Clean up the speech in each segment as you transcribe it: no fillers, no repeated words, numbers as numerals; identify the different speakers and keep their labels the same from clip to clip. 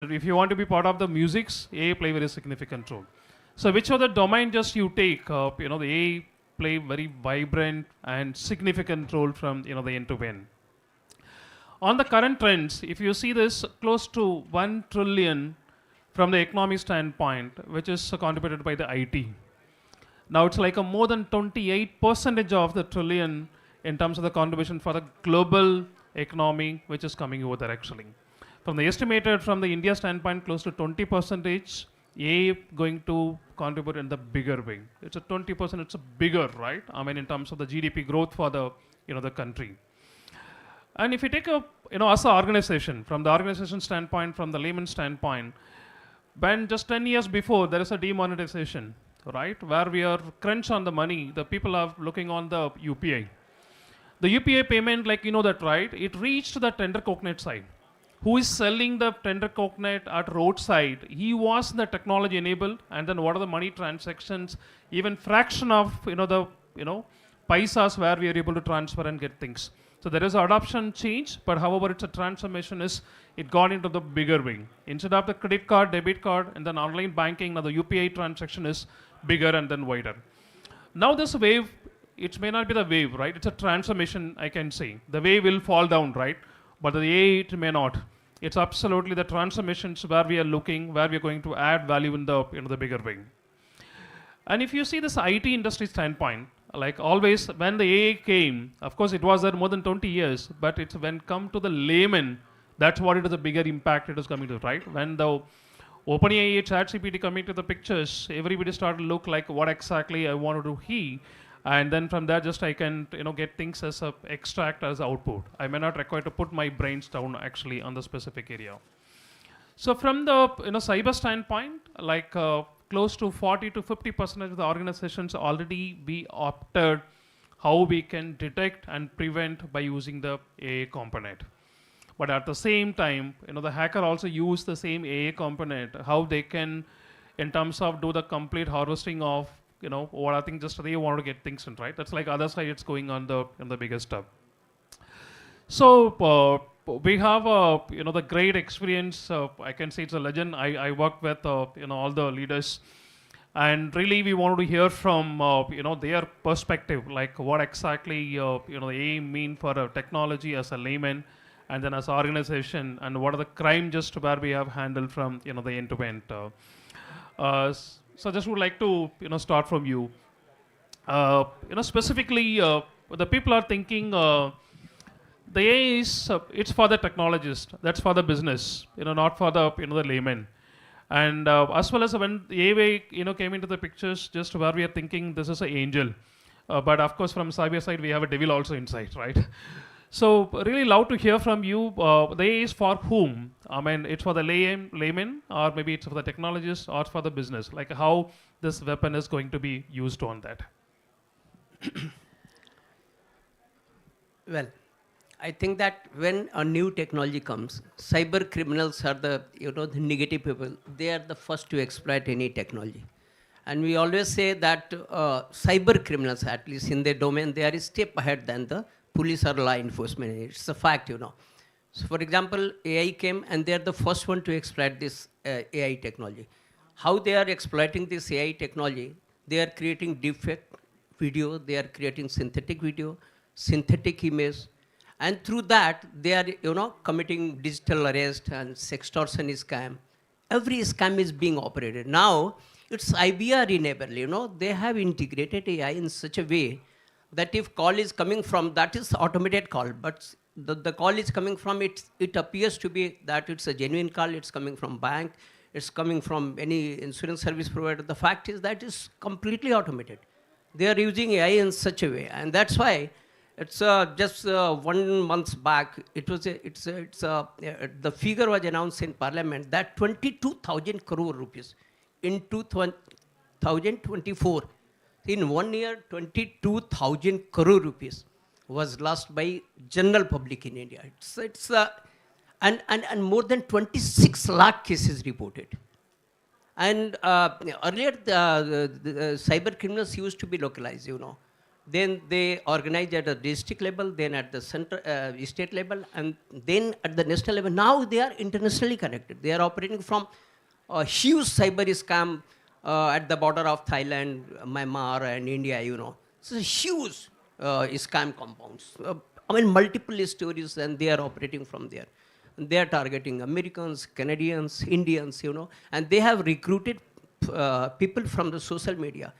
Speaker 1: If you want to be part of the musics, AI play very significant role. So which other domain just you take, the AI play very vibrant and significant role from the end to end. On the current trends, if you see this close to 1 trillion from the economy standpoint, which is contributed by the IT. Now it's like a more than 28% of the trillion in terms of the contribution for the global economy, which is coming over there actually. From the estimated from the India standpoint, close to 20%, AI going to contribute in the bigger way. It's a 20%, it's a bigger, right? I mean, in terms of the GDP growth for the, the country. And if you take a, as an organization, from the organization standpoint, from the layman standpoint, when just 10 years before, there is a demonetization, right? Where we are crunch on the money, the people are looking on the UPI. The UPI payment, like you know that, right? It reached the tender coconut side. Who is selling the tender coconut at roadside? He was the technology enabled, and then what are the money transactions? Even fraction of paisas where we are able to transfer and get things. So there is adoption change, but however, it's a transformation is it got into the bigger wing. Instead of the credit card, debit card, and then online banking, now the UPI transaction is bigger and then wider. Now this wave, it may not be the wave, right? It's a transformation, I can say. The wave will fall down, right? But the AI, it may not. It's absolutely the transformations where we are looking, where we are going to add value in the, the bigger wing. And if you see this IT industry standpoint, like always, when the AI came, of course, it was there more than 20 years, but it's when come to the layman, that's what it is a bigger impact it is coming to, right? When the OpenAI, ChatGPT coming to the pictures, everybody started to look like what exactly I want to do here. And then from there, just I can get things as a extract as output. I may not require to put my brains down actually on the specific area. So from the cyber standpoint, like close to 40 to 50% of the organizations already be opted how we can detect and prevent by using the AI component. But at the same time, the hacker also use the same AI component, how they can, in terms of do the complete harvesting of or I think just they want to get things in, right? That's like other side it's going on the biggest stuff. So we have the great experience. I can say it's a legend. I work with all the leaders, and really we wanted to hear from their perspective, like what exactly the aim mean for a technology as a layman, and then as an organization, and what are the crime just where we have handled from the end to end. So just would like to start from you. Specifically, the people are thinking the AI is it's for the technologist, that's for the business, not for the the layman. And as well as when the AI came into the pictures, just where we are thinking this is an angel, but of course from cyber side we have a devil also inside, right? So really love to hear from you. The AI is for whom? I mean, it's for the layman, or maybe it's for the technologist, or for the business. Like how this weapon is going to be used on that.
Speaker 2: Well, I think that when a new technology comes, cyber criminals are the the negative people. They are the first to exploit any technology, and we always say that cyber criminals, at least in their domain, they are a step ahead than the police or law enforcement. It's a fact, So for example, AI came and they are the first one to exploit this AI technology. How they are exploiting this AI technology? They are creating deepfake video, they are creating synthetic video, synthetic image, and through that they are committing digital arrest and sextortion scam. Every scam is being operated. Now it's IBR enabled, they have integrated AI in such a way that if call is coming from, that is automated call, but the call is coming from, it appears to be that it's a genuine call, it's coming from bank, it's coming from any insurance service provider. The fact is that it's completely automated. They are using AI in such a way, and that's why it's just 1 month back, the figure was announced in Parliament that 22,000 crore rupees in 2024. In 1 year, 22,000 crore rupees was lost by general public in India. And more than 26 lakh cases reported. And earlier, the cyber criminals used to be localized, Then they organize at a district level, then at the state level, and then at the national level. Now they are internationally connected. They are operating from a huge cyber scam at the border of Thailand, Myanmar, and India, So huge scam compounds. Multiple stories, and they are operating from there. And they are targeting Americans, Canadians, Indians, and they have recruited people from the social media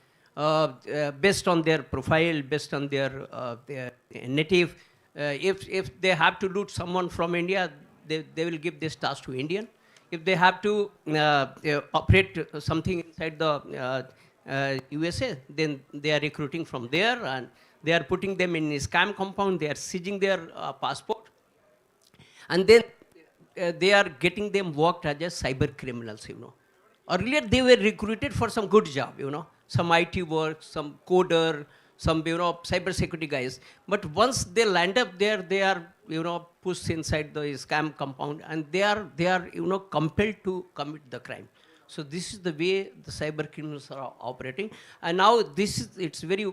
Speaker 2: based on their profile, based on their native. If they have to loot someone from India, they will give this task to Indian. If they have to operate something inside the USA, then they are recruiting from there, and they are putting them in a scam compound. They are seizing their passport, and then they are getting them worked as cyber criminals. Earlier they were recruited for some good job, some IT work, some coder, some cyber security guys. But once they land up there, they are pushed inside the scam compound, and they are compelled to commit the crime. So this is the way the cyber criminals are operating. And now it's very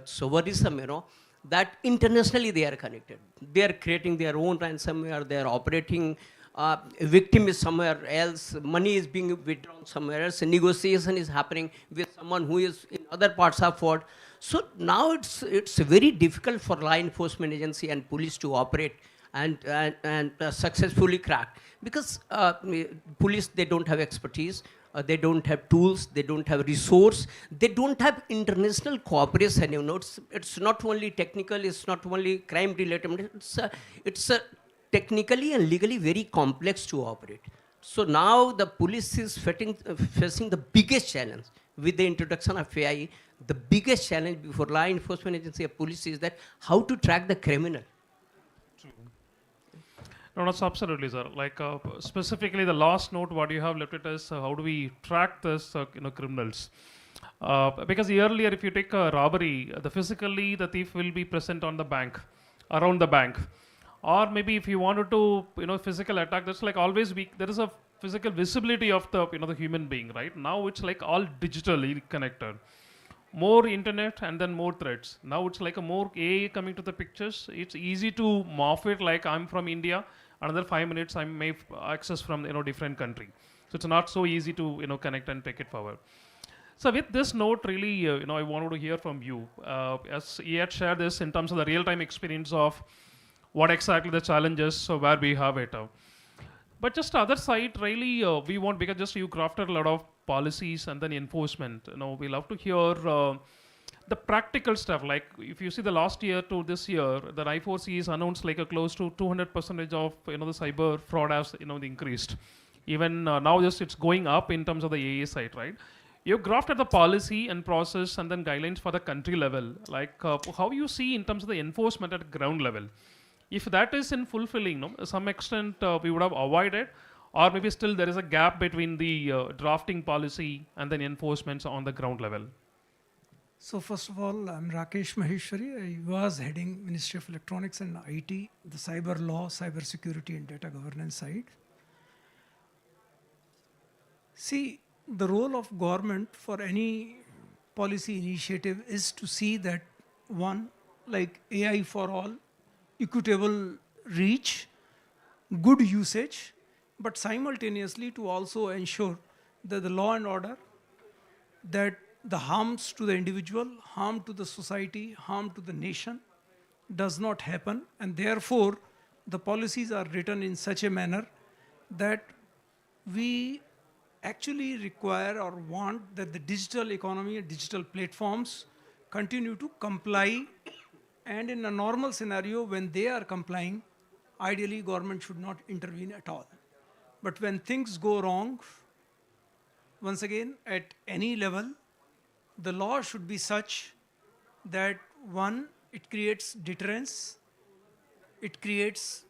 Speaker 2: so worrisome, that internationally they are connected. They are creating their own ransomware. They are operating. A victim is somewhere else. Money is being withdrawn somewhere else. A negotiation is happening with someone who is in other parts of world. So now it's very difficult for law enforcement agency and police to operate and successfully crack, because police, they don't have expertise. They don't have tools, they don't have resource, they don't have international cooperation. It's not only technical, it's not only crime related, it's a technically and legally very complex to operate. So now the police is facing the biggest challenge with the introduction of AI. The biggest challenge before law enforcement agency or police is that how to track the criminal.
Speaker 1: No, that's absolutely, sir. Like specifically, the last note what you have left it is how do we track this, criminals? Because earlier, if you take a robbery, physically the thief will be present on the bank, around the bank, or maybe if you wanted to, physical attack, that's like always there is a physical visibility of the human being, right? Now it's like all digitally connected. More internet and then more threats. Now it's like a more AI coming to the pictures. It's easy to morph it, like I'm from India, another 5 minutes I may access from different country. So it's not so easy to connect and take it forward. So with this note, really, I wanted to hear from you. As he had shared this in terms of the real-time experience of what exactly the challenges, so where we have it. But just the other side, really, we want, because just you crafted a lot of policies and then enforcement. We love to hear the practical stuff. Like if you see the last year to this year, the I4C is announced like a close to 200% of the cyber fraud has increased. Even now, just it's going up in terms of the AA side, right? You crafted the policy and process and then guidelines for the country level. Like how you see in terms of the enforcement at ground level. If that is in fulfilling, some extent we would have avoided, or maybe still there is a gap between the drafting policy and then enforcements on the ground level.
Speaker 3: So first of all, I'm Rakesh Maheshwari. I was heading Ministry of Electronics and IT, the cyber law, cyber security and data governance side. See, the role of government for any policy initiative is to see that one, like AI for all, equitable reach, good usage, but simultaneously to also ensure that the law and order, that the harms to the individual, harm to the society, harm to the nation does not happen, and therefore the policies are written in such a manner that we actually require or want that the digital economy and digital platforms continue to comply. And in a normal scenario, when they are complying, ideally government should not intervene at all. But when things go wrong, once again, at any level, the law should be such that one, it creates deterrence, it creates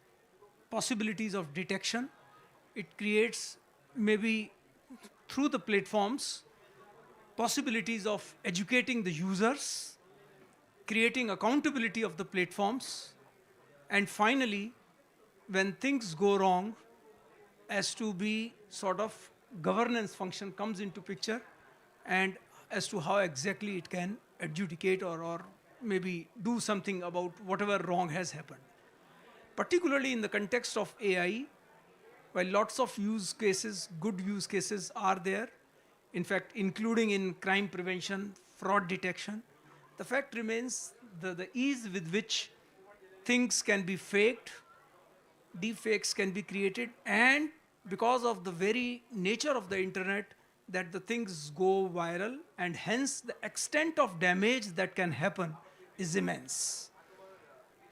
Speaker 3: possibilities of detection, it creates maybe through the platforms possibilities of educating the users, creating accountability of the platforms, and finally, when things go wrong, as to be sort of governance function comes into picture, and as to how exactly it can adjudicate or maybe do something about whatever wrong has happened. Particularly in the context of AI, while lots of use cases, good use cases are there, in fact, including in crime prevention, fraud detection, the fact remains the ease with which things can be faked, deepfakes can be created, and because of the very nature of the internet, that the things go viral, and hence the extent of damage that can happen is immense.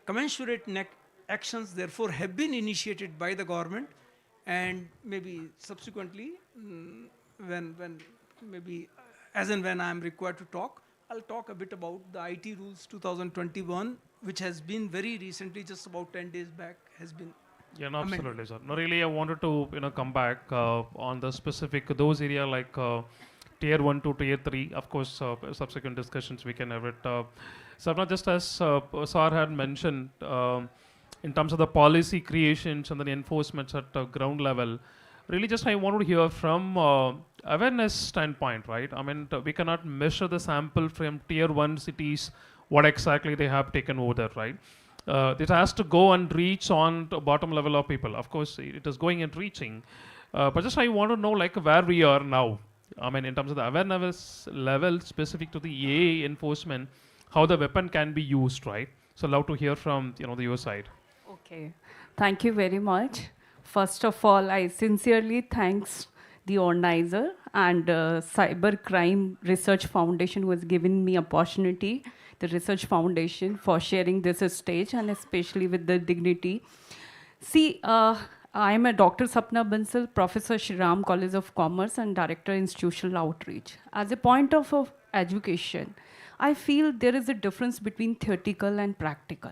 Speaker 3: Commensurate actions therefore have been initiated by the government, and maybe subsequently, when maybe as and when I am required to talk, I'll talk a bit about the IT rules 2021, which has been very recently, just about 10 days back, has been
Speaker 1: Yeah, no,
Speaker 3: amended.
Speaker 1: absolutely, sir. No, really, I wanted to come back on the specific those area like tier 1 to tier 3. Of course, subsequent discussions we can have it. So not just as Sar had mentioned, in terms of the policy creations and the enforcements at ground level. Really, just I wanted to hear from awareness standpoint, right? I mean, we cannot measure the sample from tier 1 cities, what exactly they have taken over there, right? It has to go and reach on the bottom level of people. Of course, it is going and reaching. But just I want to know like where we are now. I mean, in terms of the awareness level specific to the AA enforcement, how the weapon can be used, right? So love to hear from the your side.
Speaker 4: Okay, thank you very much. First of all, I sincerely thanks the organizer and Cybercrime Research Foundation who has given me opportunity, the Research Foundation, for sharing this stage and especially with the dignity. See, I am a Dr. Sapna Bansal, Professor Shriram College of Commerce and Director Institutional Outreach. As a point of education, I feel there is a difference between theoretical and practical.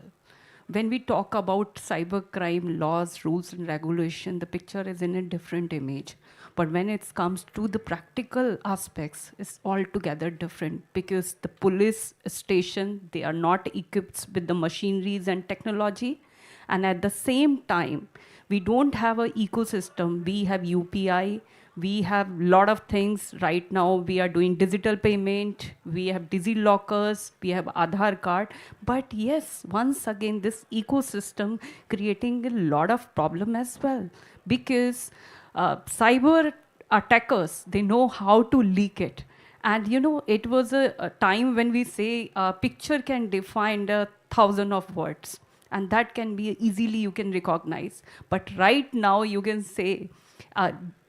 Speaker 4: When we talk about cybercrime laws, rules, and regulation, the picture is in a different image. But when it comes to the practical aspects, it's altogether different because the police station, they are not equipped with the machineries and technology. And at the same time, we don't have an ecosystem. We have UPI. We have a lot of things right now. We are doing digital payment. We have DigiLockers. We have Aadhaar card. But yes, once again, this ecosystem creating a lot of problem as well because cyber attackers, they know how to leak it. And it was a time when we say a picture can define 1,000 of words. And that can be easily you can recognize. But right now you can say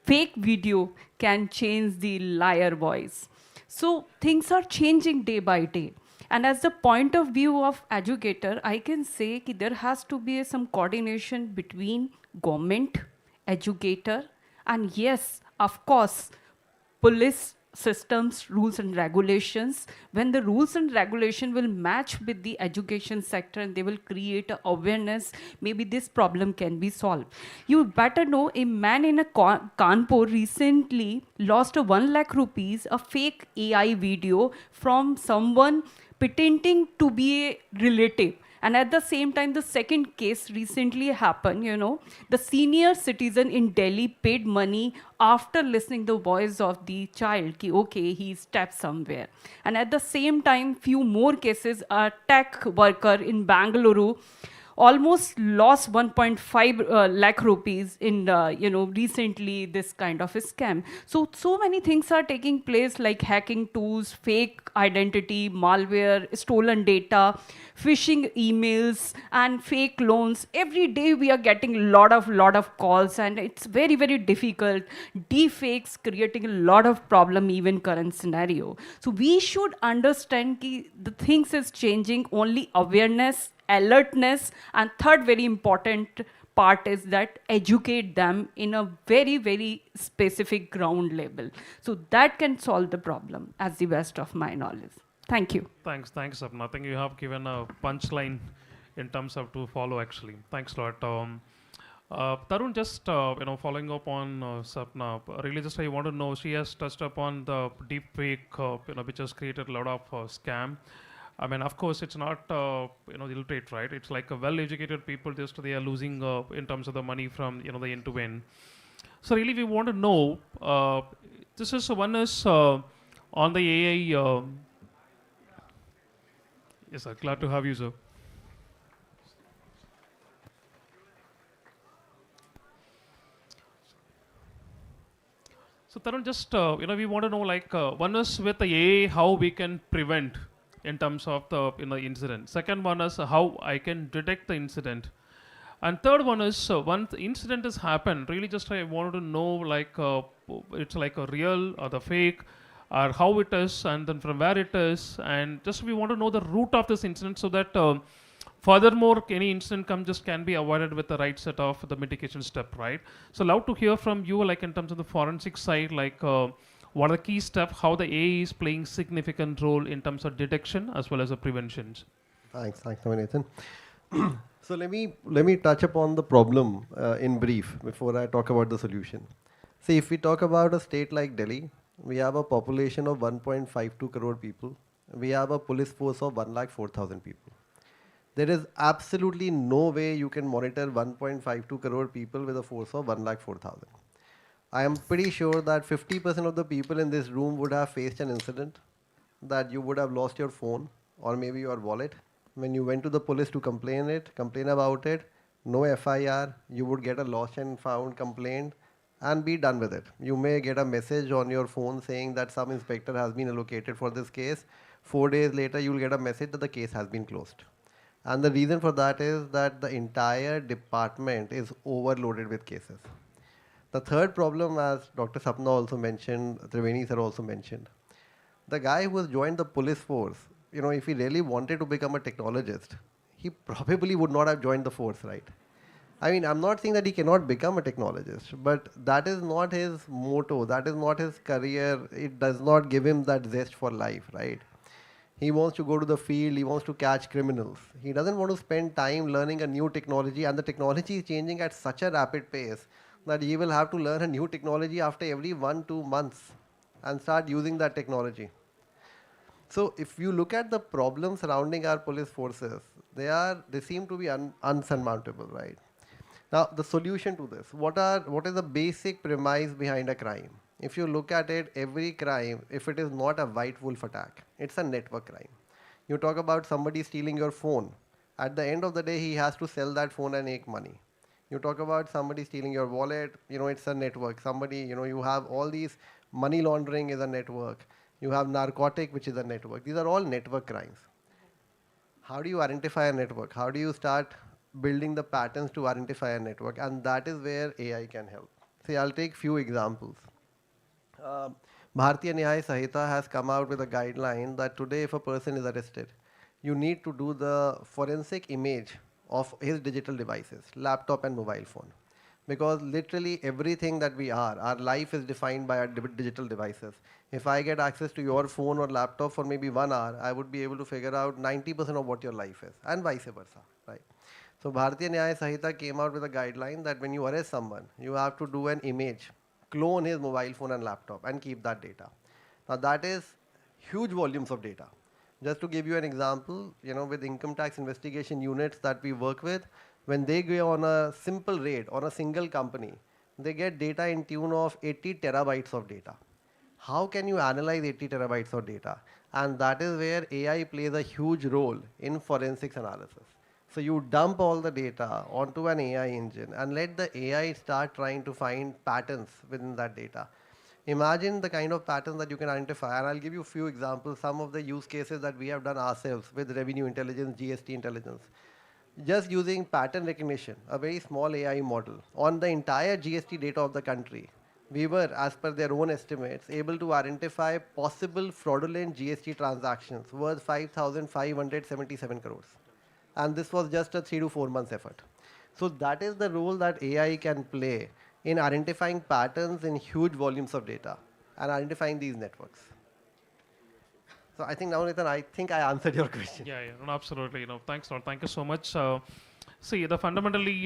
Speaker 4: fake video can change the liar voice. So things are changing day by day. And as the point of view of educator, I can say that there has to be some coordination between government, educator, and yes, of course, police systems, rules and regulations. When the rules and regulation will match with the education sector and they will create awareness, maybe this problem can be solved. You better know a man in a Kanpur recently lost 1 lakh rupees, a fake AI video from someone pretending to be a relative. And at the same time, the second case recently happened, the senior citizen in Delhi paid money after listening the voice of the child, ki, okay, he stepped somewhere. And at the same time, few more cases, a tech worker in Bangalore almost lost 1.5 lakh rupees in, recently this kind of a scam. So many things are taking place like hacking tools, fake identity, malware, stolen data, phishing emails, and fake loans. Every day we are getting a lot of calls, and it's very, very difficult. Deepfakes creating a lot of problem even current scenario. So we should understand that the things is changing, only awareness, alertness, and third very important part is that educate them in a very, very specific ground level. So that can solve the problem as the best of my knowledge. Thank you.
Speaker 1: Thanks, Sapna. I think you have given a punchline in terms of to follow actually. Thanks a lot. Tarun, just following up on Sapna, really just I want to know, she has touched upon the deep fake, which has created a lot of scam. I mean, of course, it's not illiterate, right? It's like a well-educated people. Just they are losing in terms of the money from the end to end. So really, we want to know. This is one is on the AI. Yes, sir. Glad to have you, sir. So Tarun, just we want to know like one is with the AI how we can prevent in terms of the incident. Second one is how I can detect the incident, and third one is once the incident has happened, really just I wanted to know like it's like a real or the fake, or how it is, and then from where it is, and just we want to know the root of this incident so that. Furthermore, any incident come just can be avoided with the right set of the mitigation step, right? So, love to hear from you, like in terms of the forensic side, like what are the key steps, how the AI is playing significant role in terms of detection as well as the preventions.
Speaker 5: Thanks, Nathan. So let me touch upon the problem in brief before I talk about the solution. See, if we talk about a state like Delhi, we have a population of 1.52 crore people. We have a police force of 1,04,000 people. There is absolutely no way you can monitor 1.52 crore people with a force of 1,04,000. I am pretty sure that 50% of the people in this room would have faced an incident that you would have lost your phone or maybe your wallet. When you went to the police to complain about it, no FIR, you would get a lost and found complaint and be done with it. You may get a message on your phone saying that some inspector has been allocated for this case. 4 days later, you will get a message that the case has been closed. And the reason for that is that the entire department is overloaded with cases. The third problem, as Dr. Sapna also mentioned, Triveni sir also mentioned, the guy who has joined the police force, if he really wanted to become a technologist, he probably would not have joined the force, right? I mean, I'm not saying that he cannot become a technologist, but that is not his motto, that is not his career, it does not give him that zest for life, right? He wants to go to the field, he wants to catch criminals. He doesn't want to spend time learning a new technology, and the technology is changing at such a rapid pace that he will have to learn a new technology after every 1-2 months and start using that technology. So if you look at the problems surrounding our police forces, they seem to be unsurmountable, right? Now, the solution to this, what is the basic premise behind a crime? If you look at it, every crime, if it is not a white wolf attack, it's a network crime. You talk about somebody stealing your phone. At the end of the day, he has to sell that phone and make money. You talk about somebody stealing your wallet, it's a network. Somebody, you have all these money laundering is a network. You have narcotic, which is a network. These are all network crimes. How do you identify a network? How do you start building the patterns to identify a network? And that is where AI can help. See, I'll take few examples. Bharatiya Nyaya Sahita has come out with a guideline that today if a person is arrested, you need to do the forensic image of his digital devices, laptop and mobile phone. Because literally everything that we are, our life is defined by our digital devices. If I get access to your phone or laptop for maybe 1 hour, I would be able to figure out 90% of what your life is, and vice versa, right? So Bharatiya Nyaya Sahita came out with a guideline that when you arrest someone, you have to do an image, clone his mobile phone and laptop and keep that data. Now that is huge volumes of data. Just to give you an example, with income tax investigation units that we work with, when they go on a simple raid on a single company, they get data in tune of 80 terabytes of data. How can you analyze 80 terabytes of data? And that is where AI plays a huge role in forensics analysis. So you dump all the data onto an AI engine and let the AI start trying to find patterns within that data. Imagine the kind of patterns that you can identify, and I'll give you a few examples, some of the use cases that we have done ourselves with revenue intelligence, GST intelligence. Just using pattern recognition, a very small AI model, on the entire GST data of the country, we were, as per their own estimates, able to identify possible fraudulent GST transactions worth 5,577 crores. And this was just a 3 to 4 months effort. So that is the role that AI can play in identifying patterns in huge volumes of data and identifying these networks. So I think now, Nathan, I answered your question.
Speaker 1: Yeah, no, absolutely. Thanks, Lord. Thank you so much. See, the fundamentally,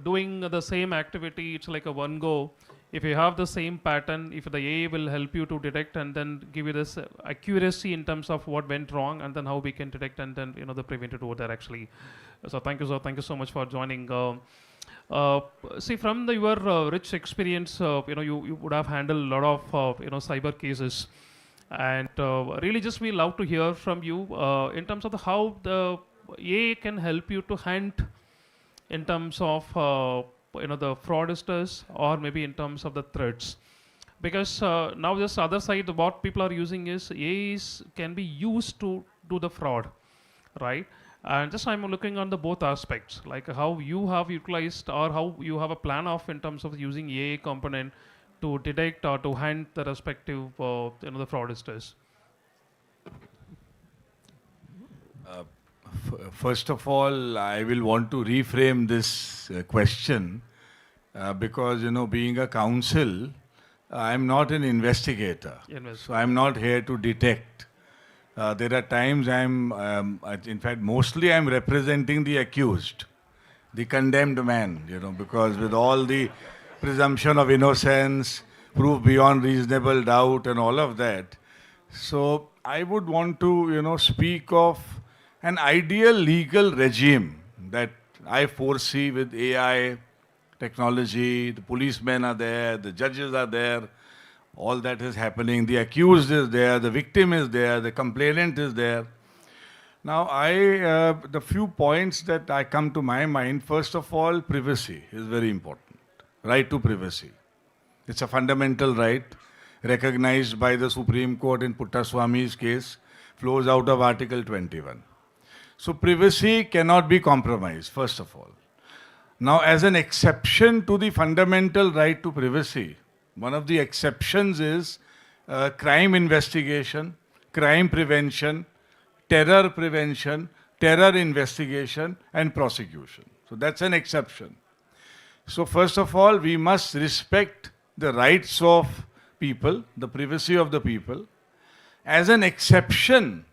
Speaker 1: doing the same activity, it's like a one go. If you have the same pattern, if the AI will help you to detect and then give you this accuracy in terms of what went wrong and then how we can detect and then, the prevented over there actually. So thank you, sir. Thank you so much for joining. See, from your rich experience, you would have handled a lot of, cyber cases. And really just we love to hear from you in terms of how the AI can help you to hunt in terms of the fraudsters, or maybe in terms of the threats. Because now this other side, what people are using is AI can be used to do the fraud, right? And just I'm looking on the both aspects, like how you have utilized or how you have a plan of in terms of using AI component to detect or to hunt the respective the fraudsters.
Speaker 6: First of all, I will want to reframe this question because, being a counsel, I'm not an investigator. So I'm not here to detect. There are times in fact, mostly I'm representing the accused, the condemned man, because with all the presumption of innocence, proof beyond reasonable doubt and all of that. So I would want to, speak of an ideal legal regime that I foresee with AI, technology, the policemen are there, the judges are there, all that is happening, the accused is there, the victim is there, the complainant is there. Now, the few points that I come to my mind, first of all, privacy is very important. Right to privacy. It's a fundamental right recognized by the Supreme Court in Puttaswamy's case, flows out of Article 21. So privacy cannot be compromised, first of all. Now, as an exception to the fundamental right to privacy, one of the exceptions is crime investigation, crime prevention, terror prevention, terror investigation, and prosecution. So that's an exception. So first of all, we must respect the rights of people, the privacy of the people. As an exception,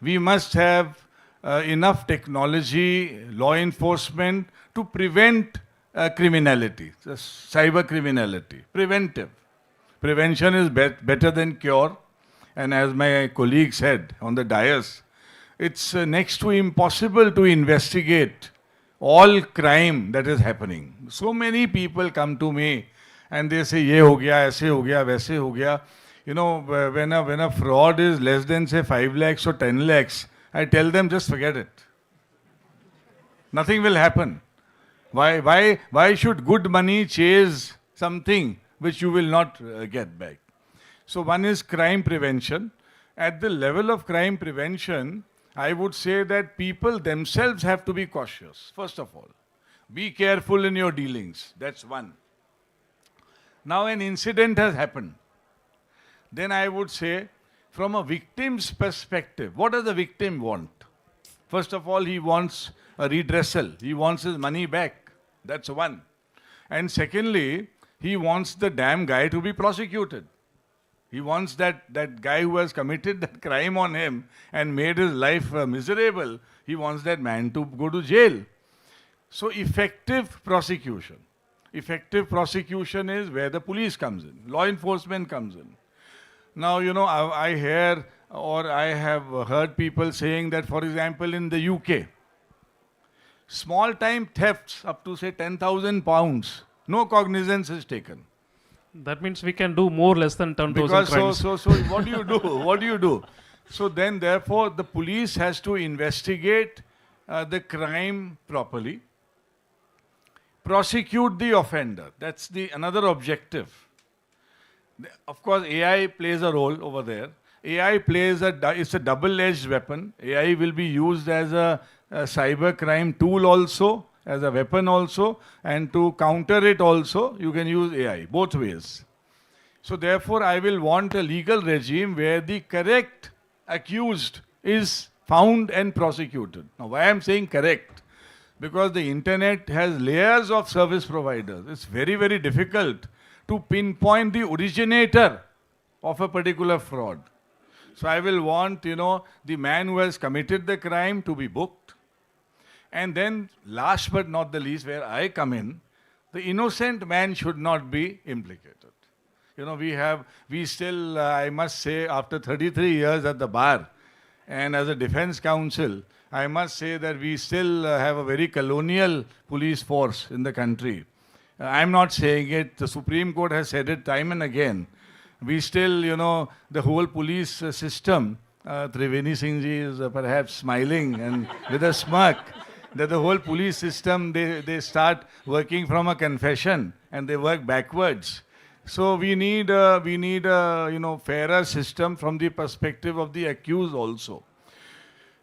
Speaker 6: we must have enough technology, law enforcement to prevent criminality, cyber criminality, preventive. Prevention is better than cure. And as my colleague said on the dais, it's next to impossible to investigate all crime that is happening. So many people come to me and they say, ye ho gaya, aise ho gaya, waise ho gaya. When a fraud is less than say 5 lakhs or 10 lakhs, I tell them just forget it. Nothing will happen. Why should good money chase something which you will not get back? So one is crime prevention. At the level of crime prevention, I would say that people themselves have to be cautious, first of all. Be careful in your dealings. That's one. Now an incident has happened. Then I would say, from a victim's perspective, what does the victim want? First of all, he wants a redressal. He wants his money back. That's one. And secondly, he wants the damn guy to be prosecuted. He wants that guy who has committed that crime on him and made his life miserable, he wants that man to go to jail. So effective prosecution. Effective prosecution is where the police comes in, law enforcement comes in. Now, I hear or I have heard people saying that, for example, in the UK, small-time thefts up to, say, 10,000 pounds, no cognizance is taken.
Speaker 1: That means we can do more less than 10,000 crimes.
Speaker 6: So what do you do? What do you do? So then, therefore, the police has to investigate the crime properly, prosecute the offender. That's another objective. Of course, AI plays a role over there. AI it's a double-edged weapon. AI will be used as a cyber crime tool also, as a weapon also, and to counter it also, you can use AI, both ways. So therefore, I will want a legal regime where the correct accused is found and prosecuted. Now, why I'm saying correct? Because the internet has layers of service providers. It's very, very difficult to pinpoint the originator of a particular fraud. So I will want, the man who has committed the crime to be booked. And then, last but not the least, where I come in, the innocent man should not be implicated. We still, I must say, after 33 years at the bar and as a defense counsel, I must say that we still have a very colonial police force in the country. I'm not saying it, the Supreme Court has said it time and again. We still, the whole police system, Triveni Singh ji is perhaps smiling and with a smirk, that the whole police system, they start working from a confession and they work backwards. So we need a fairer system from the perspective of the accused also.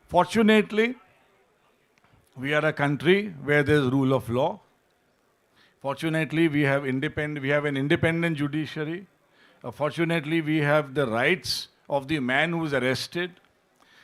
Speaker 6: Fortunately, we are a country where there is rule of law. Fortunately, we have an independent judiciary. Fortunately, we have the rights of the man who is arrested.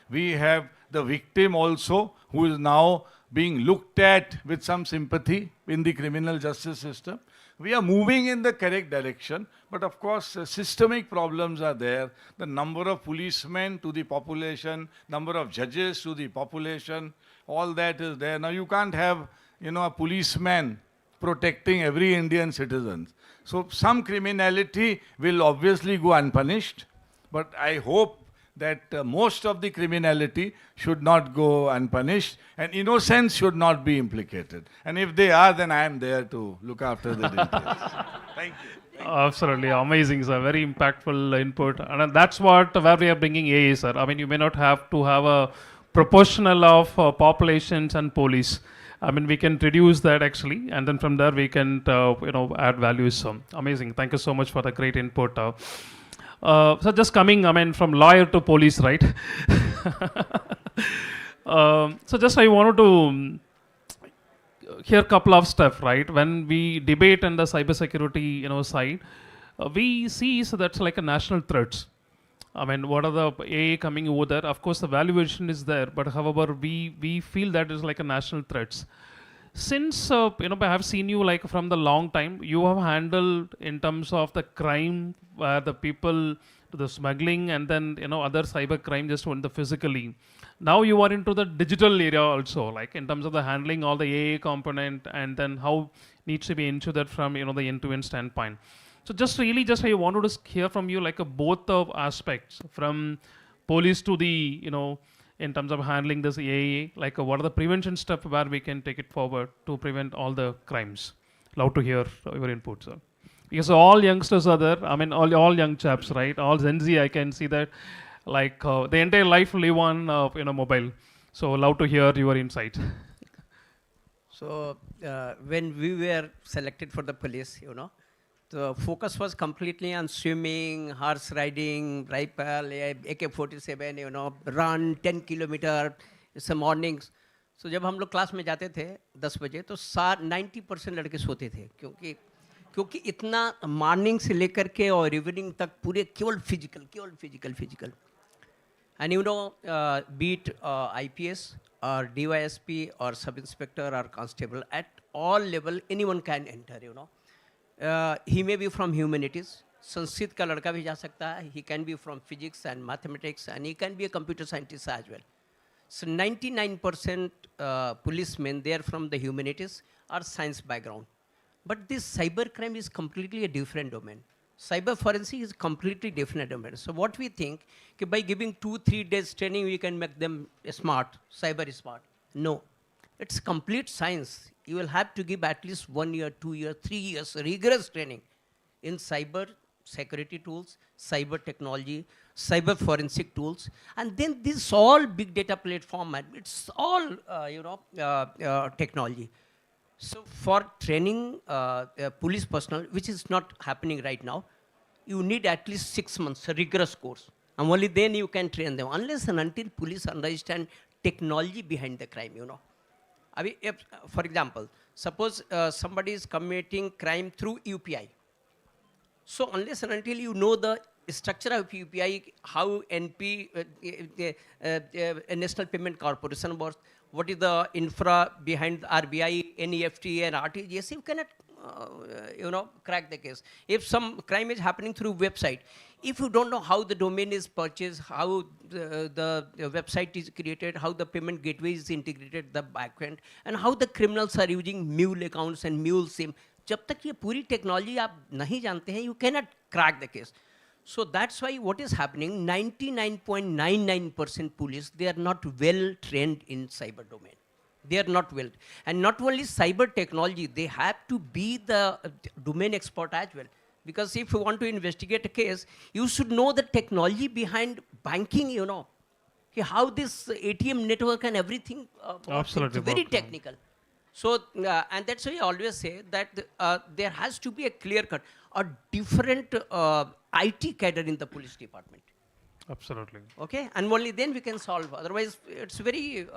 Speaker 6: We have the victim also, who is now being looked at with some sympathy in the criminal justice system. We are moving in the correct direction, but of course, systemic problems are there. The number of policemen to the population, number of judges to the population, all that is there. Now, you can't have, a policeman protecting every Indian citizen. So some criminality will obviously go unpunished, but I hope that most of the criminality should not go unpunished and innocence should not be implicated. And if they are, then I am there to look after the details. Thank you.
Speaker 1: Absolutely amazing, sir. Very impactful input, and that's where we are bringing AI, sir. I mean, you may not have to have a proportional of populations and police. I mean, we can reduce that actually, and then from there we can, add values. So amazing. Thank you so much for the great input. So just coming, from lawyer to police, right? So just I wanted to hear a couple of stuff, right? When we debate on the cybersecurity, side, we see so that's like a national threats. What are the AI coming over there? Of course, the valuation is there, but however, we feel that is like a national threats. Since, I have seen you like from the long time, you have handled in terms of the crime, where the people, the smuggling, and then, other cyber crime just went the physically. Now you are into the digital area also, like in terms of the handling all the AI component, and then how needs to be ensured from, the end-to-end standpoint. So just I wanted to hear from you like both of aspects, from police to the, in terms of handling this AI, like what are the prevention steps where we can take it forward to prevent all the crimes? Love to hear your input, sir. Because all youngsters are there, all young chaps, right? All Gen Z, I can see that, like the entire life live on, mobile. So love to hear your insight.
Speaker 2: So when we were selected for the police, the focus was completely on swimming, horse riding, rifle, AK-47, run 10 kilometer, some mornings. So जब हम लोग class में जाते थे 10 बजे तो 90% लड़के सोते थे क्योंकि इतना मॉर्निंग से लेकर के और इवनिंग तक पूरे केवल physical and beat IPS or DYSP or sub inspector or constable at all level anyone can enter. He may be from humanities. Sanskrit का लड़का भी जा सकता है. He can be from physics and mathematics, and he can be a computer scientist as well. So 99% policemen, they are from the humanities or science background. But this cyber crime is completely a different domain. Cyber forensic is completely different domain. So what we think, by giving 2-3 days training, we can make them smart, cyber smart. No, it's complete science. You will have to give at least 1 year, 2 years, 3 years rigorous training in cyber security tools, cyber technology, cyber forensic tools, and then this all big data platform, it's all technology. So for training police personnel, which is not happening right now, you need at least 6 months, a rigorous course. And only then you can train them, unless and until police understand technology behind the crime, If, for example, suppose somebody is committing crime through UPI. So unless and until you know the structure of UPI, how NP, National Payment Corporation works, what is the infra behind the RBI, NEFT and RTGS, you cannot, crack the case. If some crime is happening through website, if you don't know how the domain is purchased, how the website is created, how the payment gateway is integrated, the backend, and how the criminals are using mule accounts and mule SIM, जब तक ये पूरी technology आप नहीं जानते हैं, you cannot crack the case. So that's why what is happening, 99.99% police, they are not well trained in cyber domain. They are not well. And not only cyber technology, they have to be the domain expert as well. Because if you want to investigate a case, you should know the technology behind banking, you know. Okay, how this ATM network and everything works.
Speaker 1: Absolutely.
Speaker 2: It's very technical. So, and that's why I always say that there has to be a clear cut, a different IT cadre in the police department.
Speaker 1: Absolutely.
Speaker 2: Okay, and only then we can solve. Otherwise, it's very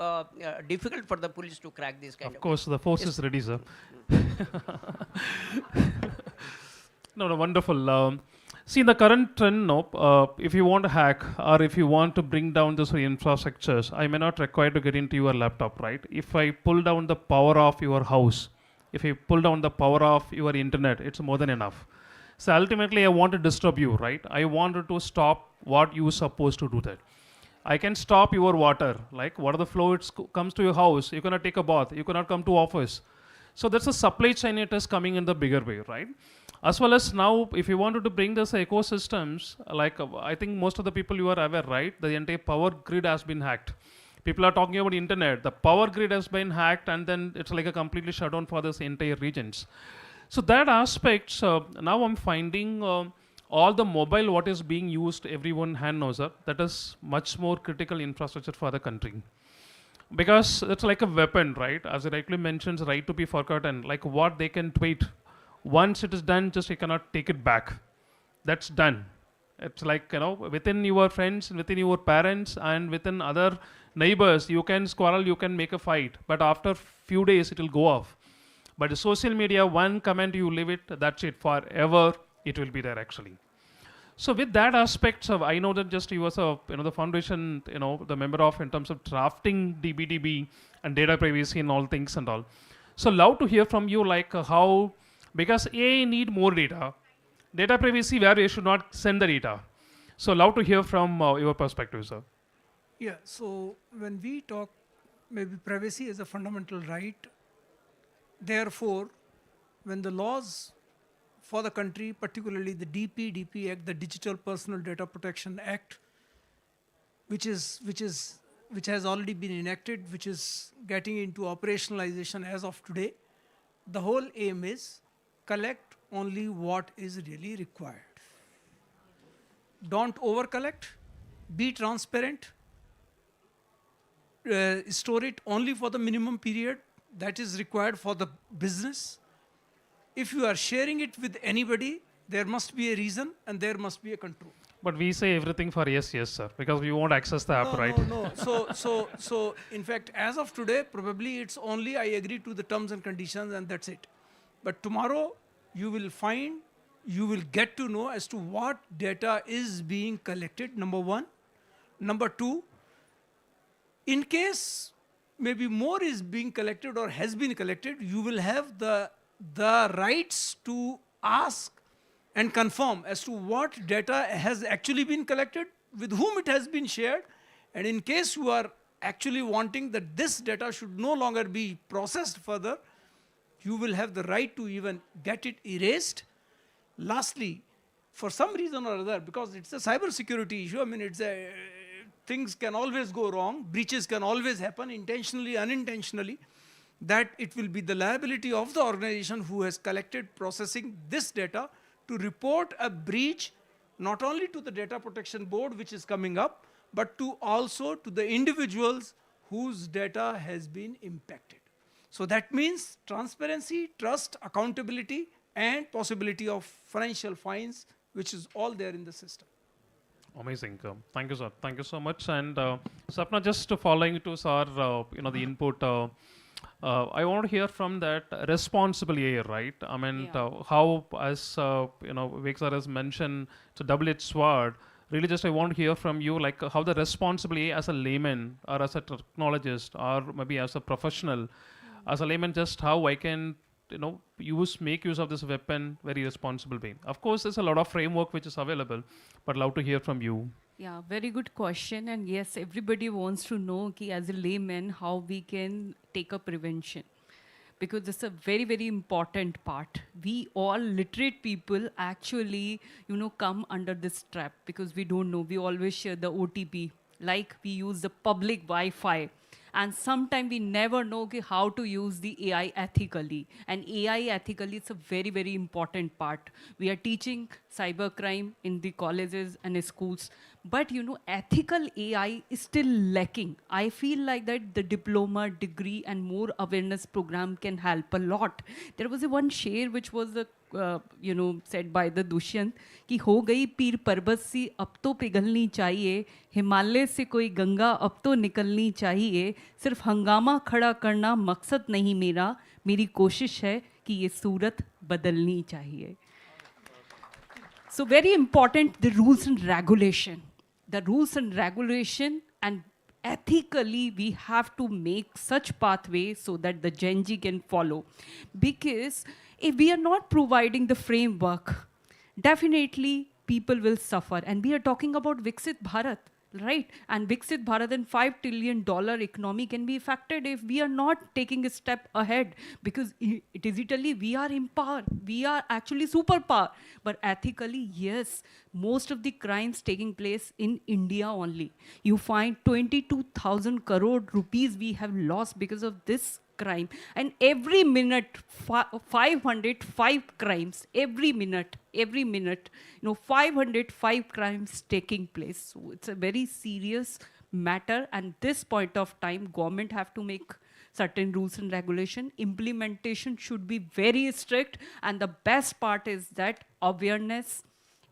Speaker 2: difficult for the police to crack this kind of.
Speaker 1: Of course, the force is ready, sir. No, wonderful. See, in the current trend, no, if you want to hack or if you want to bring down this infrastructures, I may not require to get into your laptop, right? If I pull down the power of your house, if I pull down the power of your internet, it's more than enough. So ultimately, I want to disturb you, right? I wanted to stop what you supposed to do that. I can stop your water, like water the flow, it comes to your house, you cannot take a bath, you cannot come to office. So that's a supply chain, it is coming in the bigger way, right? As well as now, if you wanted to bring this ecosystems, like I think most of the people you are aware, right? The entire power grid has been hacked. People are talking about internet, the power grid has been hacked and then it's like a completely shut down for this entire regions. So that aspect, now I'm finding all the mobile what is being used, everyone hand knows that is much more critical infrastructure for the country. Because it's like a weapon, right? As it rightly mentions, right to be forgotten, like what they can tweet. Once it is done, just you cannot take it back. That's done. It's like, you know, within your friends, within your parents, and within other neighbors, you can quarrel, you can make a fight. But after few days, it will go off. But the social media, one comment you leave it, that's it, forever, it will be there actually. So with that aspect, I know that just you was the foundation, the member of in terms of drafting DBDB and data privacy and all things and all. So love to hear from you, like how, because AI need more data privacy where you should not send the data. So love to hear from your perspective, sir.
Speaker 3: Yeah, so when we talk, maybe privacy is a fundamental right. Therefore, when the laws for the country, particularly the DP Act, the Digital Personal Data Protection Act, which has already been enacted, which is getting into operationalization as of today, the whole aim is collect only what is really required. Don't over collect, be transparent, store it only for the minimum period that is required for the business. If you are sharing it with anybody, there must be a reason and there must be a control.
Speaker 1: But we say everything for yes, sir, because we won't access the app, right?
Speaker 3: No. So in fact, as of today, probably it's only I agree to the terms and conditions and that's it. But tomorrow, you will get to know as to what data is being collected, number one. Number two, in case maybe more is being collected or has been collected, you will have the rights to ask and confirm as to what data has actually been collected, with whom it has been shared, and in case you are actually wanting that this data should no longer be processed further, you will have the right to even get it erased. Lastly, for some reason or other, because it's a cybersecurity issue, I mean, things can always go wrong, breaches can always happen, intentionally, unintentionally, that it will be the liability of the organization who has collected, processing this data to report a breach, not only to the Data Protection Board, which is coming up, but also to the individuals whose data has been impacted. So that means transparency, trust, accountability, and possibility of financial fines, which is all there in the system.
Speaker 1: Amazing. Thank you, sir. Thank you so much. And Sapna, just following to sir, the input, I want to hear from that responsible AI, right? I mean, how, as Wig sir has mentioned, it's a double-edged sword. Really, just I want to hear from you, like how the responsible AI as a layman or as a technologist or maybe as a professional, as a layman, just how I can, make use of this weapon very responsible way. Of course, there's a lot of framework which is available, but love to hear from you.
Speaker 4: Yeah, very good question. And yes, everybody wants to know, as a layman, how we can take up prevention. Because it's a very, very important part. We all literate people actually, come under this trap because we don't know. We always share the OTP, like we use the public Wi-Fi. And sometimes we never know how to use the AI ethically. And AI ethically is a very, very important part. We are teaching cybercrime in the colleges and schools. But ethical AI is still lacking. I feel like that the diploma, degree, and more awareness program can help a lot. There was one share which was said by the Dushyant कि हो गई पीर पर्वत सी अब तो पिघलनी चाहिए, हिमालय से कोई गंगा अब तो निकलनी चाहिए, सिर्फ हंगामा खड़ा करना मकसद नहीं मेरा, मेरी कोशिश है कि ये सूरत बदलनी चाहिए. So very important, the rules and regulation. The rules and regulation, and ethically we have to make such pathways so that the Gen Z can follow. Because if we are not providing the framework, definitely people will suffer. And we are talking about Viksit Bharat, right? And Viksit Bharat and $5 trillion economy can be affected if we are not taking a step ahead. Because digitally we are in power. We are actually superpower. But ethically, yes, most of the crimes taking place in India only. You find 22,000 crore rupees we have lost because of this crime. And every minute, 505 crimes, every minute, 505 crimes taking place. So it's a very serious matter. And this point of time, government have to make certain rules and regulation. Implementation should be very strict. And the best part is that awareness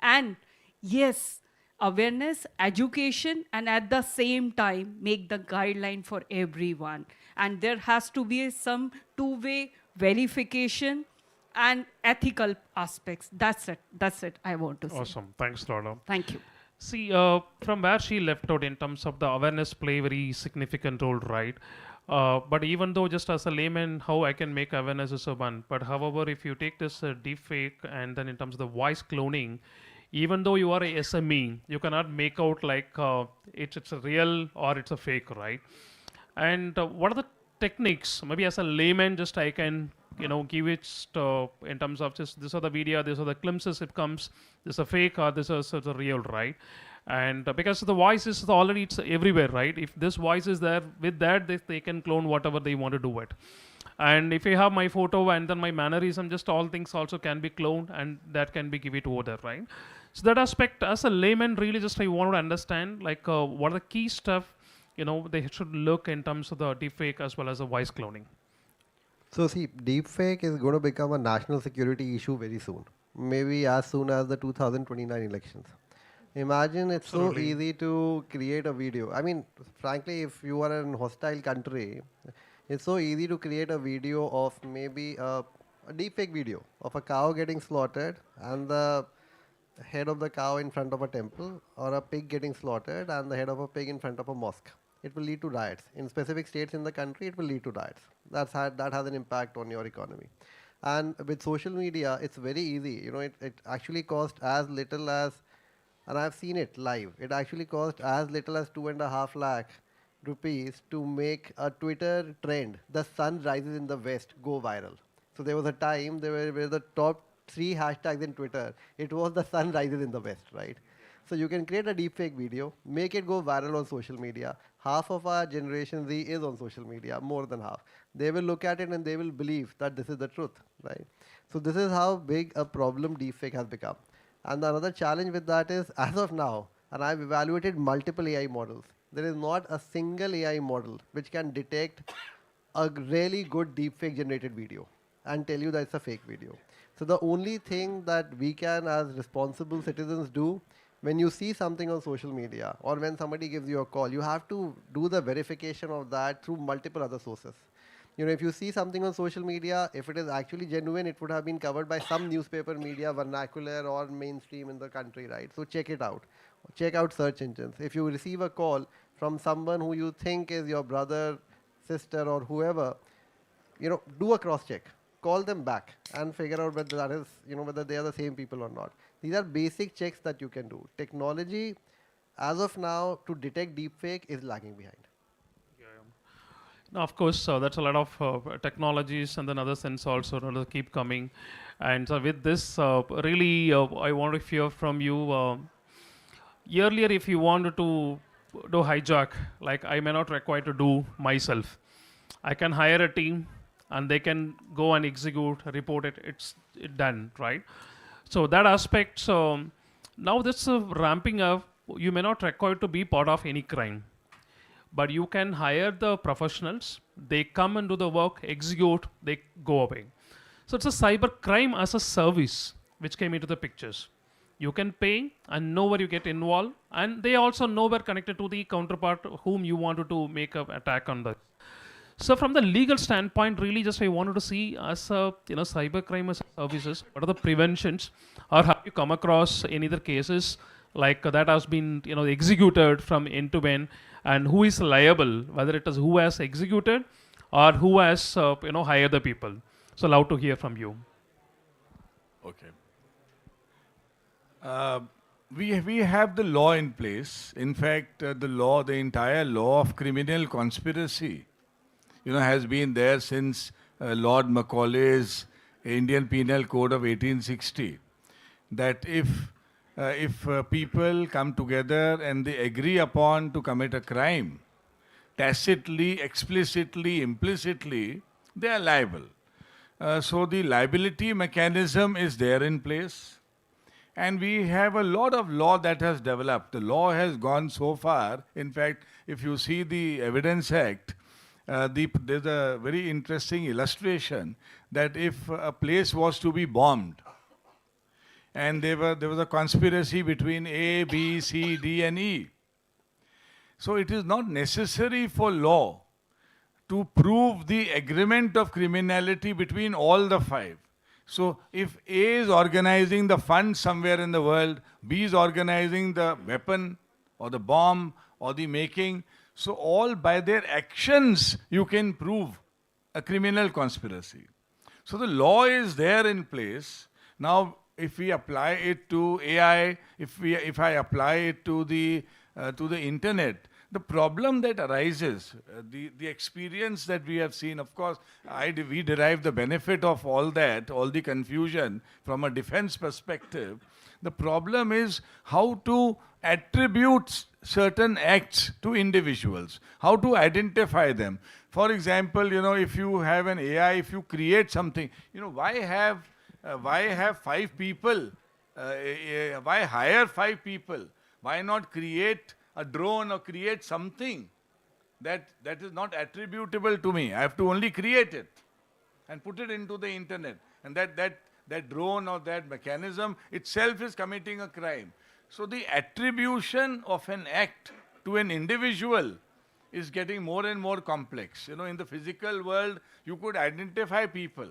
Speaker 4: and yes, awareness, education, and at the same time, make the guideline for everyone. And there has to be some two-way verification and ethical aspects. That's it I want to say.
Speaker 1: Awesome. Thanks, Lorna.
Speaker 4: Thank you.
Speaker 1: See, from where she left out in terms of the awareness play very significant role, right? But even though just as a layman, how I can make awareness is a one. But however, if you take this deepfake and then in terms of the voice cloning, even though you are a SME, you cannot make out like it's a real or it's a fake, right? And what are the techniques? Maybe as a layman, just I can give it in terms of just this are the video, these are the glimpses it comes, this is a fake or this is a real, right? And because the voice is already it's everywhere, right? If this voice is there, with that they can clone whatever they want to do it. And if you have my photo and then my mannerism, just all things also can be cloned and that can be given over there, right? So that aspect, as a layman, really just I want to understand like what are the key stuff they should look in terms of the deepfake as well as the voice cloning.
Speaker 5: So see, deepfake is going to become a national security issue very soon. Maybe as soon as the 2029 elections. Imagine it's
Speaker 1: Absolutely.
Speaker 5: so easy to create a video. I mean, frankly, if you are in a hostile country, it's so easy to create a video of maybe a deepfake video of a cow getting slaughtered and the head of the cow in front of a temple, or a pig getting slaughtered and the head of a pig in front of a mosque. It will lead to riots. In specific states in the country, it will lead to riots. That has an impact on your economy. And with social media, it's very easy. It actually cost as little as, and I've seen it live, it actually cost as little as 2.5 lakh rupees to make a Twitter trend, "The sun rises in the west," go viral. So there was a time, there were the top 3 hashtags in Twitter. It was "the sun rises in the west," right? So you can create a deepfake video, make it go viral on social media. Half of our generation Z is on social media, more than half. They will look at it and they will believe that this is the truth, right? So this is how big a problem deepfake has become. And another challenge with that is, as of now, and I've evaluated multiple AI models, there is not a single AI model which can detect a really good deepfake generated video and tell you that it's a fake video. So the only thing that we can as responsible citizens do, when you see something on social media or when somebody gives you a call, you have to do the verification of that through multiple other sources. If you see something on social media, if it is actually genuine, it would have been covered by some newspaper media, vernacular or mainstream in the country, right? So check it out. Check out search engines. If you receive a call from someone who you think is your brother, sister or whoever, do a cross check. Call them back and figure out whether that is, whether they are the same people or not. These are basic checks that you can do. Technology, as of now, to detect deepfake is lagging behind.
Speaker 1: Now, of course, that's a lot of technologies and then other sense also keep coming. And with this, really, I want to hear from you. Earlier, if you wanted to do hijack, like I may not require to do myself. I can hire a team and they can go and execute, report it, it's done, right? So that aspect, so now this ramping up, you may not require to be part of any crime, but you can hire the professionals, they come and do the work, execute, they go away. So it's a cyber crime as a service which came into the pictures. You can pay and know where you get involved, and they also know where connected to the counterpart whom you wanted to make an attack on the. So from the legal standpoint, really just I wanted to see as a cybercrime as services, what are the preventions, or have you come across any other cases like that has been executed from end to end, and who is liable, whether it is who has executed or who has hired the people. So love to hear from you.
Speaker 6: Okay. We have the law in place. In fact, the entire law of criminal conspiracy, has been there since Lord Macaulay's Indian Penal Code of 1860. That if people come together and they agree upon to commit a crime, tacitly, explicitly, implicitly, they are liable. So the liability mechanism is there in place. And we have a lot of law that has developed. The law has gone so far. In fact, if you see the Evidence Act, there's a very interesting illustration that if a place was to be bombed, and there was a conspiracy between A, B, C, D, and E. So it is not necessary for law to prove the agreement of criminality between all the five. So if A is organizing the fund somewhere in the world, B is organizing the weapon or the bomb or the making, so all by their actions you can prove a criminal conspiracy. So the law is there in place. Now if we apply it to AI, if I apply it to the internet, the problem that arises, the experience that we have seen, of course, we derive the benefit of all that, all the confusion from a defense perspective. The problem is how to attribute certain acts to individuals, how to identify them. For example, if you have an AI, if you create something, why have 5 people? Why hire 5 people? Why not create a drone or create something that is not attributable to me? I have to only create it and put it into the internet. And that drone or that mechanism itself is committing a crime. So the attribution of an act to an individual is getting more and more complex. In the physical world, you could identify people.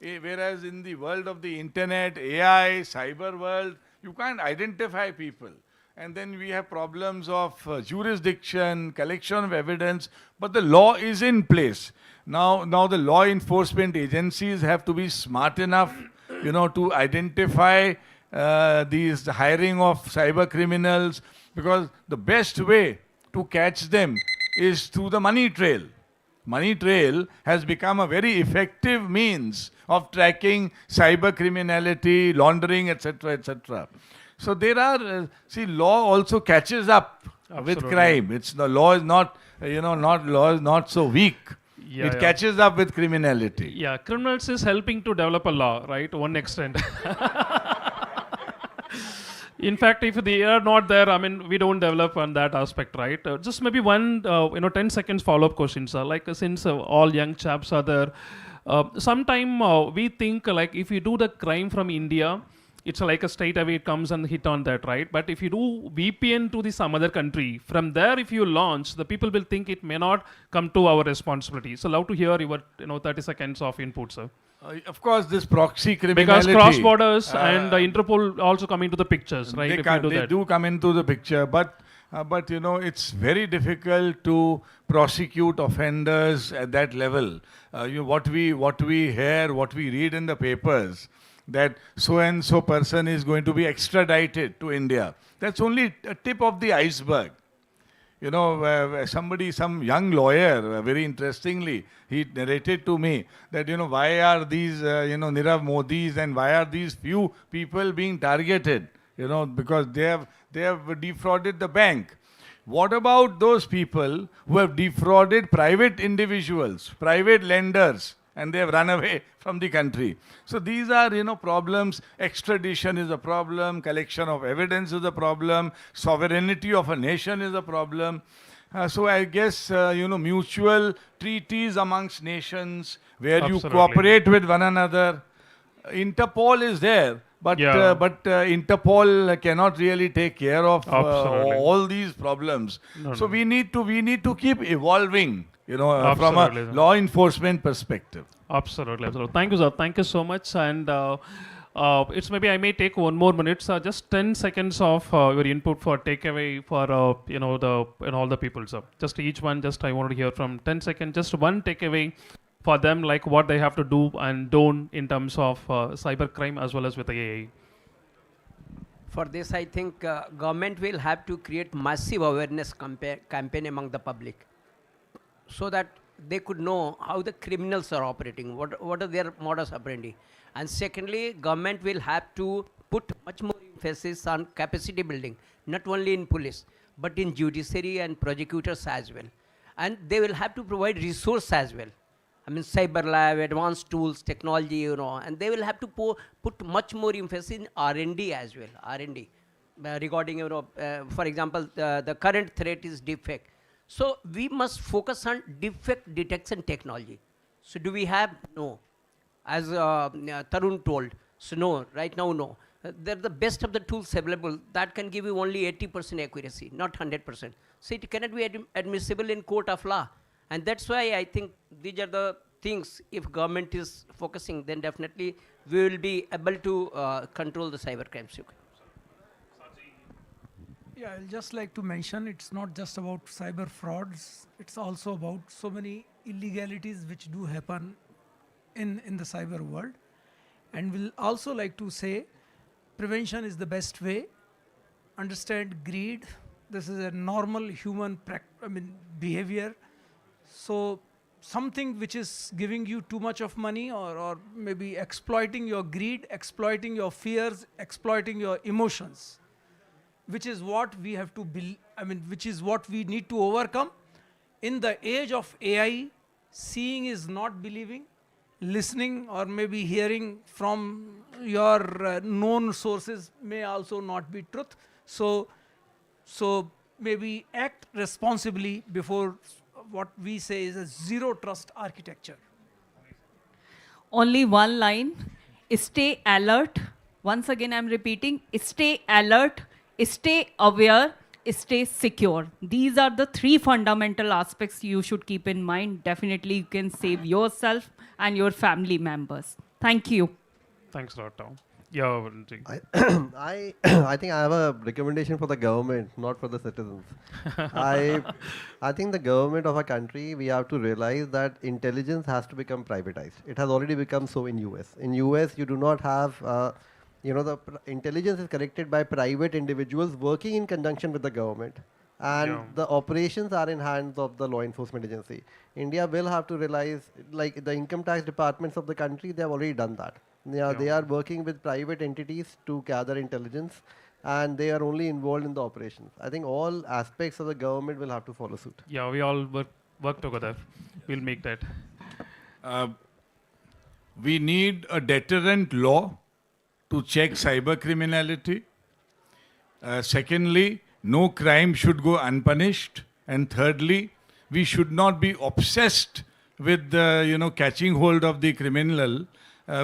Speaker 6: Whereas in the world of the internet, AI, cyber world, you can't identify people. And then we have problems of jurisdiction, collection of evidence, but the law is in place. Now the law enforcement agencies have to be smart enough, to identify the hiring of cyber criminals, because the best way to catch them is through the money trail. Money trail has become a very effective means of tracking cyber criminality, laundering, etc., etc. So there are, law also catches up with crime. The law is not so weak. It catches up with criminality.
Speaker 1: Yeah, criminals is helping to develop a law, right? To one extent. In fact, if they are not there, we don't develop on that aspect, right? Just maybe one, 10 seconds follow-up question, sir. Like since all young chaps are there, sometime we think like if you do the crime from India, it's like a straight away it comes and hit on that, right? But if you do VPN to some other country, from there if you launch, the people will think it may not come to our responsibility. So love to hear your 30 seconds of input, sir.
Speaker 6: Of course, this proxy criminality.
Speaker 1: Because cross borders and Interpol also come into the pictures, right?
Speaker 6: They do come into the picture, but it's very difficult to prosecute offenders at that level. What we hear, what we read in the papers, that so and so person is going to be extradited to India. That's only a tip of the iceberg. Some young lawyer, very interestingly, he narrated to me that, why are these, Nirav Modis and why are these few people being targeted? Because they have defrauded the bank. What about those people who have defrauded private individuals, private lenders, and they have run away from the country? So these are, problems. Extradition is a problem. Collection of evidence is a problem. Sovereignty of a nation is a problem. So I guess, mutual treaties amongst nations where you
Speaker 1: Absolutely.
Speaker 6: cooperate with one another. Interpol is there, but Interpol cannot really take care of
Speaker 1: Absolutely.
Speaker 6: all these problems.
Speaker 1: No,
Speaker 6: So
Speaker 1: no.
Speaker 6: we need to keep evolving, from
Speaker 1: Absolutely,
Speaker 6: a
Speaker 1: sir.
Speaker 6: law enforcement perspective.
Speaker 1: Absolutely, absolutely. Thank you, sir. Thank you so much. And it's maybe I may take 1 more minute, sir. Just 10 seconds of your input for takeaway for all the people, sir. Just each one. Just I wanted to hear from 10 seconds. Just one takeaway for them, like what they have to do and don't in terms of cybercrime as well as with the AI.
Speaker 2: For this, I think government will have to create massive awareness campaign among the public, so that they could know how the criminals are operating, what are their modus operandi. And secondly, government will have to put much more emphasis on capacity building, not only in police, but in judiciary and prosecutors as well. And they will have to provide resource as well. I mean, cyber lab, advanced tools, technology, and they will have to put much more emphasis in R&D as well, R&D, regarding, for example, the current threat is deepfake. So we must focus on deepfake detection technology. So do we have? No. As Tarun told, so no, right now no. They're the best of the tools available that can give you only 80% accuracy, not 100%. So it cannot be admissible in court of law. And that's why I think these are the things, if government is focusing, then definitely we will be able to control the cybercrime.
Speaker 3: Yeah, I'll just like to mention it's not just about cyber frauds, it's also about so many illegalities which do happen in the cyber world. And we'll also like to say prevention is the best way. Understand greed. This is a normal human behavior. So something which is giving you too much of money or maybe exploiting your greed, exploiting your fears, exploiting your emotions, which is what we have to which is what we need to overcome. In the age of AI, seeing is not believing, listening or maybe hearing from your known sources may also not be truth. So maybe act responsibly before what we say is a zero trust architecture.
Speaker 4: Only one line: stay alert. Once again, I'm repeating: stay alert, stay aware, stay secure. These are the 3 fundamental aspects you should keep in mind. Definitely, you can save yourself and your family members. Thank you.
Speaker 1: Thanks a lot, Tom. Yeah,
Speaker 5: I think I have a recommendation for the government, not for the citizens. I think the government of a country, we have to realize that intelligence has to become privatized. It has already become so in US. In US, you do not have, the intelligence is collected by private individuals working in conjunction with the government. And the operations are in hands of the law enforcement agency. India will have to realize, like the income tax departments of the country, they have already done that. They are working with private entities to gather intelligence, and they are only involved in the operations. I think all aspects of the government will have to follow suit.
Speaker 1: Yeah, we all work together. We'll make that.
Speaker 6: We need a deterrent law to check cyber criminality. Secondly, no crime should go unpunished. And thirdly, we should not be obsessed with catching hold of the criminal.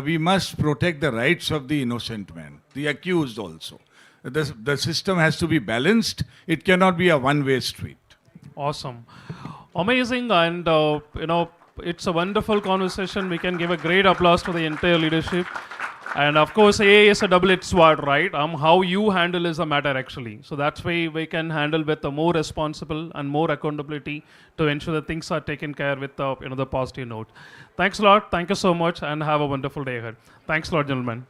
Speaker 6: We must protect the rights of the innocent man, the accused also. The system has to be balanced. It cannot be a one-way street.
Speaker 1: Awesome. Amazing. And, it's a wonderful conversation. We can give a great applause to the entire leadership. And of course, AI is a double-edged sword, right? How you handle is a matter actually. So that's why we can handle with a more responsible and more accountability to ensure that things are taken care with the positive note. Thanks a lot. Thank you so much, and have a wonderful day ahead. Thanks a lot, gentlemen.